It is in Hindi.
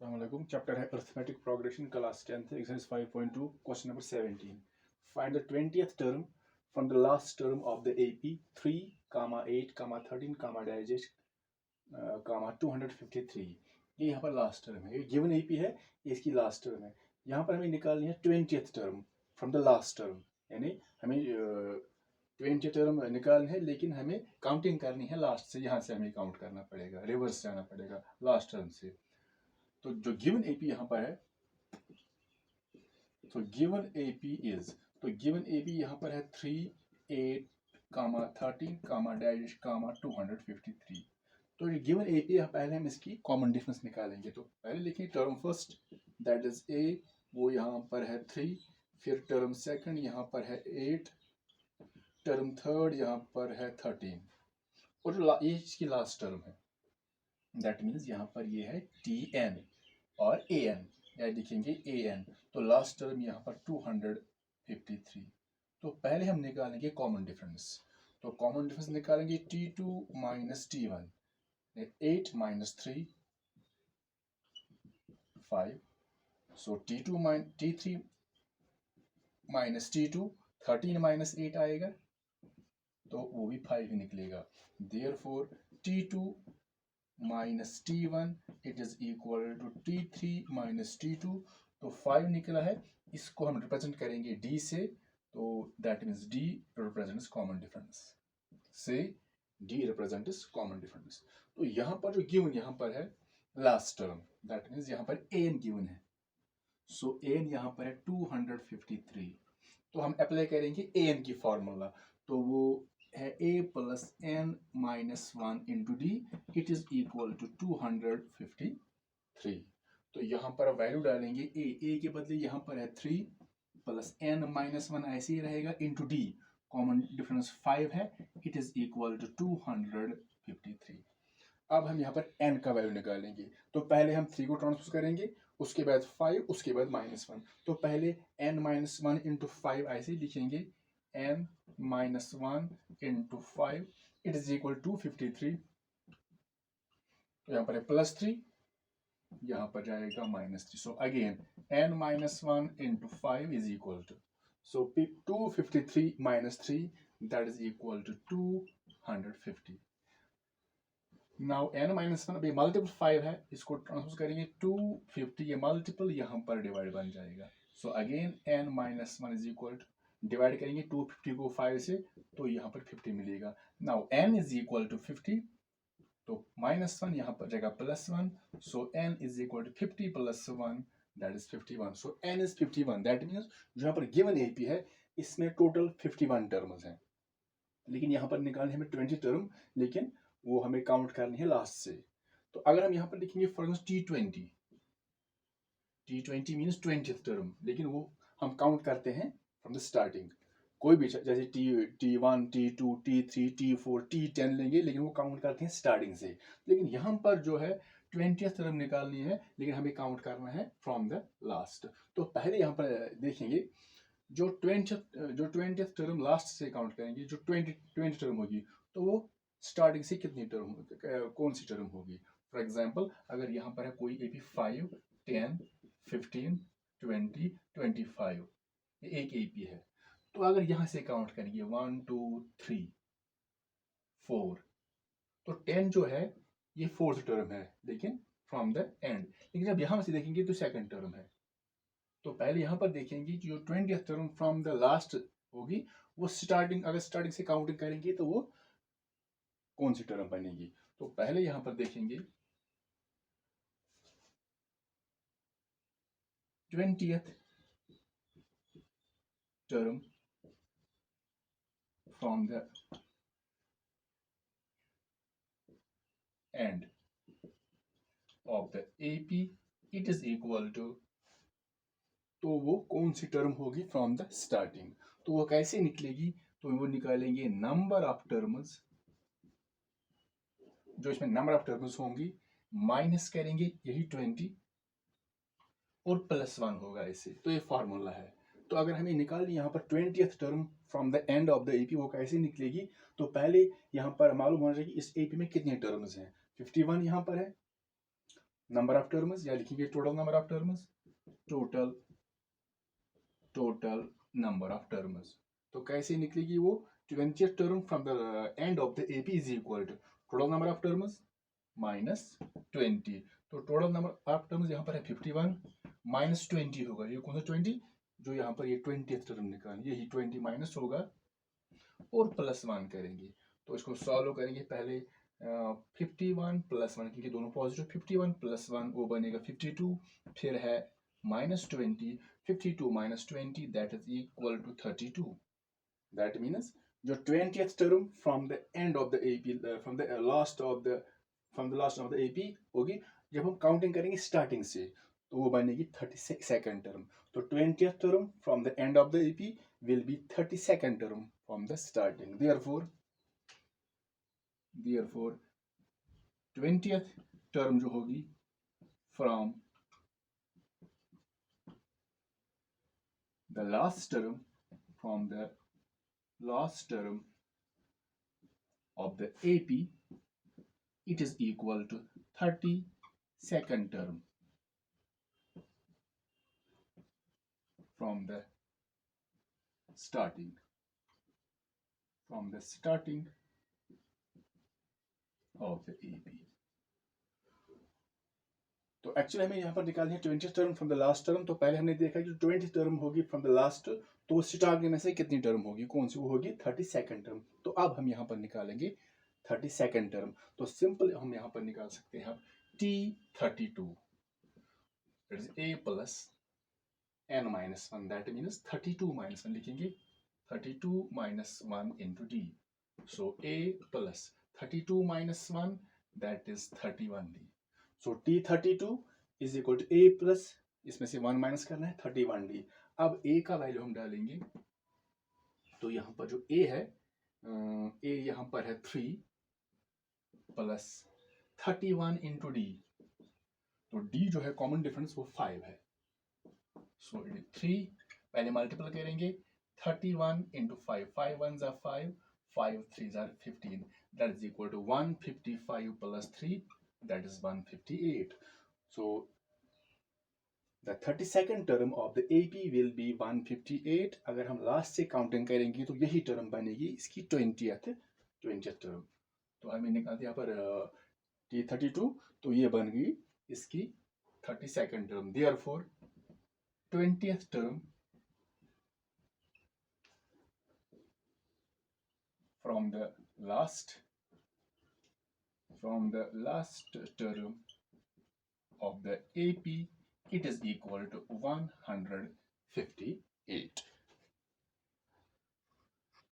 Assalamualaikum. Chapter है Arithmetic Progression, class 10th, exercise 5.2, question number 17. Find the 20th term from the last term of the AP 3, 8, 13, dash, 253. ये यहाँ पर लास्ट टर्म है, ये गिवन एपी है, ये इसकी लास्ट टर्म है. यहाँ पर हमें निकालनी है 20th term from the last term, यानी हमें 20 टर्म निकालनी है, लेकिन हमें काउंटिंग करनी है लास्ट से. यहाँ से हमें काउंट करना पड़ेगा, रिवर्स जाना पड़ेगा लास्ट टर्म से. तो जो गिवन एपी यहाँ पर है, तो गिवन एपी इज, तो गिवन एपी यहाँ पर है 3, 8, 13, डैश, 253. तो ये गिवन एपी है. पहले हम इसकी कॉमन डिफरेंस निकालेंगे. तो पहले लिखेंगे term first, that is a, वो यहाँ पर है 3, फिर टर्म सेकंड यहाँ पर है 8, टर्म थर्ड यहाँ पर है 13, और ये इसकी लास्ट टर्म है. दैट मीन्स यहाँ पर ये है टी एन और ए एन, या लिखेंगे ए एन. तो लास्ट टर्म यहाँ पर 253. तो पहले हम निकालेंगे कॉमन डिफरेंस. तो कॉमन डिफरेंस निकालेंगे T2 minus T1, 8 minus 3 5. So T3 minus T2, 13 minus 8 आएगा, तो वो भी 5 ही निकलेगा. Therefore T2 minus T1 it is equal to T3 minus T2. तो 5 निकला है, इसको हम रिप्रेजेंट करेंगे D से. तो that means D represents common difference. से D रिप्रेजेंट्स कॉमन डिफरेंस. तो यहाँ पर जो गिवन यहाँ पर है लास्ट टर्म, दैट मीन्स यहाँ पर an गिवन है. सो an यहाँ पर है 253. तो हम अप्लाई करेंगे an की फॉर्मूला. तो वो है a plus n minus 1 into D, it is equal to 253. तो यहाँ पर वैल्यू डालेंगे a के बदले यहाँ पर है 3 प्लस n माइनस 1 ऐसे ही रहेगा, इंटू डी, कॉमन डिफरेंस 5 है, इट इज इक्वल टू 253. अब हम यहाँ पर n का वैल्यू निकालेंगे. तो पहले हम 3 को ट्रांसपोज करेंगे, उसके बाद 5, उसके बाद -1. तो पहले n माइनस 1 इंटू 5 ऐसे ही लिखेंगे, n minus 1 into 5 it is equal to 53. तो यहाँ पर है +3, यहाँ पर जाएगा -3. So again n minus 1 into 5 is equal to, so 253 minus 3, that is equal to 250. Now n minus 1 अभी मल्टीपल 5 है, इसको ट्रांसपोज करेंगे 250, ये मल्टीपल यहाँ पर डिवाइड बन जाएगा. So again n minus 1 is equal to, divide करेंगे 250 को 5 से, तो यहाँ पर 50 मिलेगा. Now n is equal to 50, तो -1 यहाँ पर जाएगा +1. So n is equal to 50 plus 1, that is 51. So n is 51. That means जो यहाँ पर गिवन एपी है, इसमें टोटल 51 टर्म्स हैं, लेकिन यहाँ पर निकालने हमें 20 टर्म, लेकिन वो हमें काउंट करनी है लास्ट से. तो अगर हम यहाँ पर लिखेंगे for example T20 means 20th term, लेकिन वो हम काउंट करते हैं फ्रॉम द स्टार्टिंग. कोई भी जैसे T1, T2, T3, T4, T10 लेंगे, लेकिन वो काउंट करते हैं स्टार्टिंग से. लेकिन यहाँ पर जो है 20th टर्म निकालनी है, लेकिन हमें काउंट करना है फ्रॉम द लास्ट. तो पहले यहाँ पर देखेंगे जो 20th टर्म लास्ट से काउंट करेंगे, जो 20 टर्म होगी, तो वो स्टार्टिंग से कितनी टर्म, कौन सी टर्म होगी. फॉर एग्जाम्पल अगर यहाँ पर है कोई एपी 5, 10, 15, 20, 25, ये एक एपी है. तो अगर यहाँ से काउंट करेंगे 1, 2, 3, 4, तो 10 जो है ये फोर्थ टर्म है, लेकिन फ्रॉम द एंड. लेकिन जब यहाँ से देखेंगे तो सेकंड टर्म है. तो पहले यहाँ पर देखेंगे कि जो 20th term from the last होगी, वो स्टार्टिंग, अगर स्टार्टिंग से काउंटिंग करेंगे तो वो कौन सी टर्म बनेगी. तो पहले यहाँ पर देखेंगे 20th term from the end of the AP, it is equal to, तो वो कौन सी टर्म होगी फ्रॉम द स्टार्टिंग. तो वो कैसे निकलेगी, तो वो निकालेंगे नंबर ऑफ टर्म्स, जो इसमें नंबर ऑफ टर्म्स होंगी, माइनस करेंगे यही 20 और +1 होगा ऐसे. तो ये फॉर्मूला है. तो अगर हमें निकालनी यहाँ पर 20th term from the end of the AP, वो कैसे निकलेगी. तो पहले यहाँ पर मालूम होना चाहिए कि इस एपी में कितने टर्म्स हैं. 51 यहाँ पर है, नंबर ऑफ टर्म्स, या लिखेंगे total number of terms, total number of terms. तो कैसे निकलेगी वो, 20th term from the end of the AP is equal to total number of terms minus 20। तो टोटल नंबर ऑफ टर्म्स यहाँ पर है 51 माइनस 20 होगा, ये कौन सा 20, जो यहाँ पर ये 20th टर्म निकालेंगे, यही 20 माइनस होगा और प्लस 1 करेंगे। तो इसको सॉल्व करेंगे पहले 51 प्लस 1, क्योंकि दोनों पॉजिटिव, 51 प्लस 1 वो बनेगा 52, फिर है minus 20, 52 minus 20 that is equal to 32। That means जो 20th term from the end of the AP, from the last of the AP होगी, जब हम काउंटिंग करेंगे स्टार्टिंग से, तो वो बनेगी 32nd टर्म। तो 20th term from the end of the AP will be 32nd term from the starting. Therefore 20th term जो होगी from the last term of the AP, it is equal to 32nd term from the starting of the AP। तो एक्चुअली हमें यहाँ पर निकालनी है 20th term from the last term. तो पहले हमने देखा कि 20th टर्म होगी फ्रॉम द लास्ट, तो स्टार्टिंग में से कितनी टर्म होगी, कौन सी वो होगी 32nd टर्म। तो अब हम यहाँ पर निकालेंगे 32nd टर्म। तो सिंपल हम यहाँ पर निकाल सकते हैं T32 that is A plus n minus 1, that means 32 minus 1 लिखेंगे, 32 minus 1 into D। So A plus 32 minus 1 that is 31D। So T32 is equal to A plus, इसमें से 1 माइनस करना है 31D। अब A का वैल्यू हम डालेंगे, तो यहाँ पर जो A है, A यहाँ पर है 3 प्लस 31 इंटू D। तो D जो है कॉमन डिफरेंस वो 5 है। सो 3 पहले मल्टीपल करेंगे, 31 इंटू 5, 5 1 ज़ा 5, 5 3 ज़ा 15, that is equal to 155 plus 3 that is 158. So the 32nd term of the AP will be 158। अगर हम लास्ट से काउंटिंग करेंगे तो यही टर्म बनेगी इसकी 20th टर्म। तो हमें निकालते यहाँ पर T32, तो ये बन गई इसकी 32nd term. Therefore 20th term from the last term of the AP, it is equal to 158।